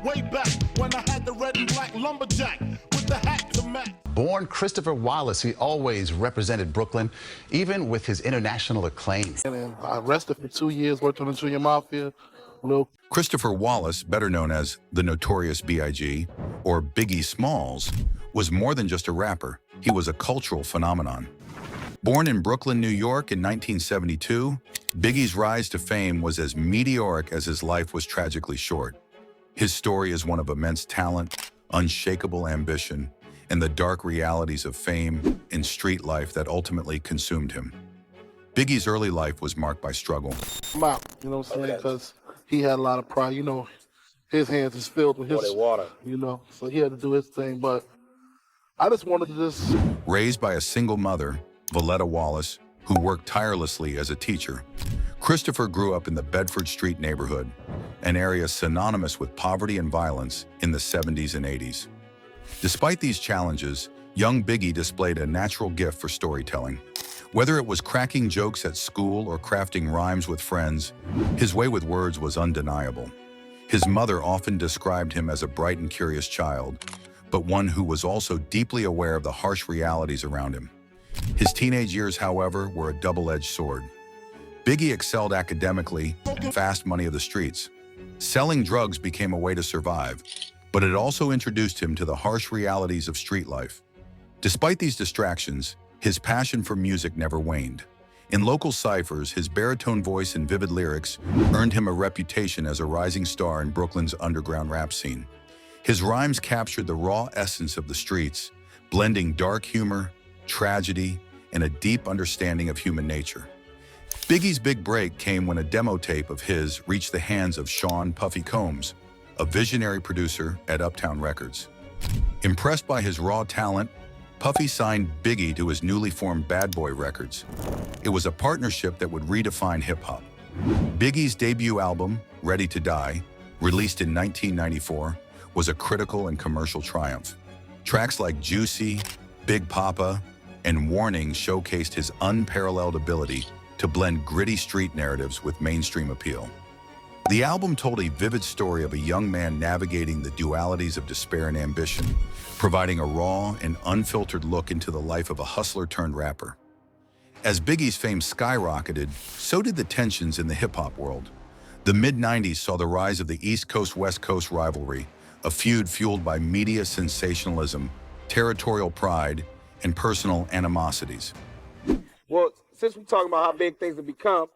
Way back when I had the red and black lumberjack with the hat to match. Born Christopher Wallace, he always represented Brooklyn, even with his international acclaim. And I arrested for 2 years, worked on the Junior Mafia. Christopher Wallace, better known as the Notorious B.I.G. or Biggie Smalls, was more than just a rapper. He was a cultural phenomenon. Born in Brooklyn, New York in 1972, Biggie's rise to fame was as meteoric as his life was tragically short. His story is one of immense talent, unshakable ambition, and the dark realities of fame and street life that ultimately consumed him. Biggie's early life was marked by struggle. I'm out, you know what I'm saying? Because he had a lot of pride. You know, his hands is filled with his water. You know, so he had to do his thing. But I just wanted to just... Raised by a single mother, Valletta Wallace, who worked tirelessly as a teacher, Christopher grew up in the Bedford Street neighborhood, an area synonymous with poverty and violence in the 70s and 80s. Despite these challenges, young Biggie displayed a natural gift for storytelling. Whether it was cracking jokes at school or crafting rhymes with friends, his way with words was undeniable. His mother often described him as a bright and curious child, but one who was also deeply aware of the harsh realities around him. His teenage years, however, were a double-edged sword. Biggie excelled academically and fast money of the streets. Selling drugs became a way to survive, but it also introduced him to the harsh realities of street life. Despite these distractions, his passion for music never waned. In local ciphers, his baritone voice and vivid lyrics earned him a reputation as a rising star in Brooklyn's underground rap scene. His rhymes captured the raw essence of the streets, blending dark humor, tragedy, and a deep understanding of human nature. Biggie's big break came when a demo tape of his reached the hands of Sean Puffy Combs, a visionary producer at Uptown Records. Impressed by his raw talent, Puffy signed Biggie to his newly formed Bad Boy Records. It was a partnership that would redefine hip-hop. Biggie's debut album, Ready to Die, released in 1994, was a critical and commercial triumph. Tracks like Juicy, Big Papa, and Warning showcased his unparalleled ability to blend gritty street narratives with mainstream appeal. The album told a vivid story of a young man navigating the dualities of despair and ambition, providing a raw and unfiltered look into the life of a hustler-turned-rapper. As Biggie's fame skyrocketed, so did the tensions in the hip-hop world. The mid-90s saw the rise of the East Coast-West Coast rivalry, a feud fueled by media sensationalism, territorial pride, and personal animosities. Well, since we're talking about how big things have become,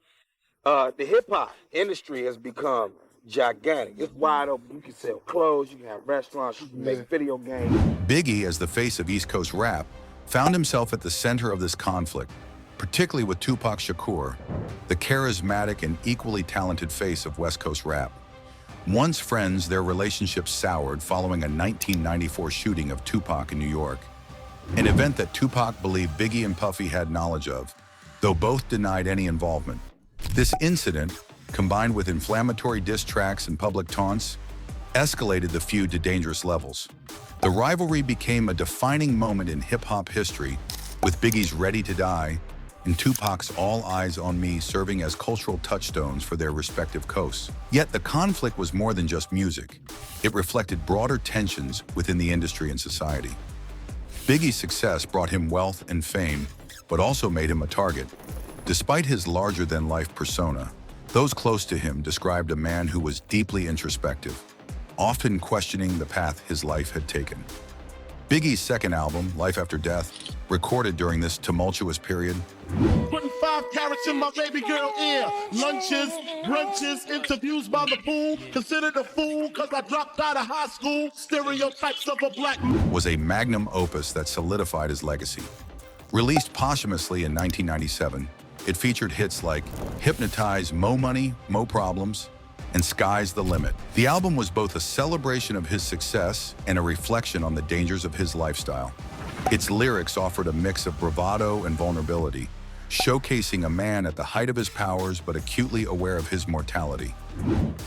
the hip-hop industry has become gigantic. It's wide open. You can sell clothes, you can have restaurants, you can make video games. Biggie, as the face of East Coast rap, found himself at the center of this conflict, particularly with Tupac Shakur, the charismatic and equally talented face of West Coast rap. Once friends, their relationship soured following a 1994 shooting of Tupac in New York, an event that Tupac believed Biggie and Puffy had knowledge of, though both denied any involvement. This incident, combined with inflammatory diss tracks and public taunts, escalated the feud to dangerous levels. The rivalry became a defining moment in hip-hop history, with Biggie's Ready to Die and Tupac's All Eyes on Me serving as cultural touchstones for their respective coasts. Yet the conflict was more than just music. It reflected broader tensions within the industry and society. Biggie's success brought him wealth and fame, but also made him a target. Despite his larger-than-life persona, those close to him described a man who was deeply introspective, often questioning the path his life had taken. Biggie's second album, Life After Death, recorded during this tumultuous period, Putting 5 carats in my baby girl ear. Lunches, brunches, interviews by the pool. Considered a fool cause I dropped out of high school. Stereotypes of a black man. was a magnum opus that solidified his legacy. Released posthumously in 1997, it featured hits like Hypnotize, Mo Money, Mo Problems, and Sky's the Limit. The album was both a celebration of his success and a reflection on the dangers of his lifestyle. Its lyrics offered a mix of bravado and vulnerability, showcasing a man at the height of his powers but acutely aware of his mortality.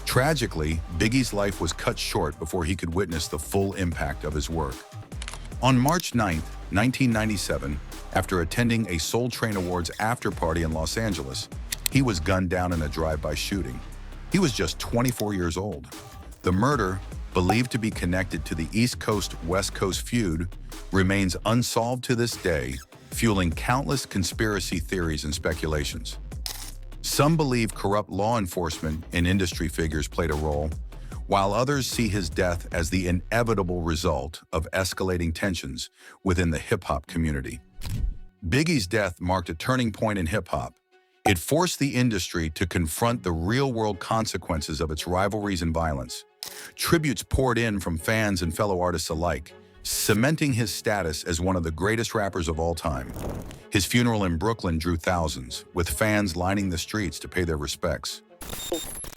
Tragically, Biggie's life was cut short before he could witness the full impact of his work. On March 9, 1997, after attending a Soul Train Awards after-party in Los Angeles, he was gunned down in a drive-by shooting. He was just 24 years old. The murder, believed to be connected to the East Coast-West Coast feud, remains unsolved to this day, fueling countless conspiracy theories and speculations. Some believe corrupt law enforcement and industry figures played a role, while others see his death as the inevitable result of escalating tensions within the hip-hop community. Biggie's death marked a turning point in hip-hop. It forced the industry to confront the real-world consequences of its rivalries and violence. Tributes poured in from fans and fellow artists alike, cementing his status as one of the greatest rappers of all time. His funeral in Brooklyn drew thousands, with fans lining the streets to pay their respects.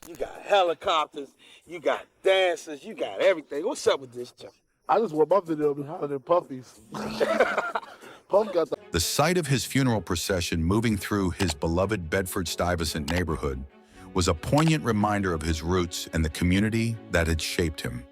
You got helicopters, you got dancers, you got everything. What's up with this, Chuck? I just want my video to be hotter than Puffy's. Puff got The sight of his funeral procession moving through his beloved Bedford-Stuyvesant neighborhood was a poignant reminder of his roots and the community that had shaped him.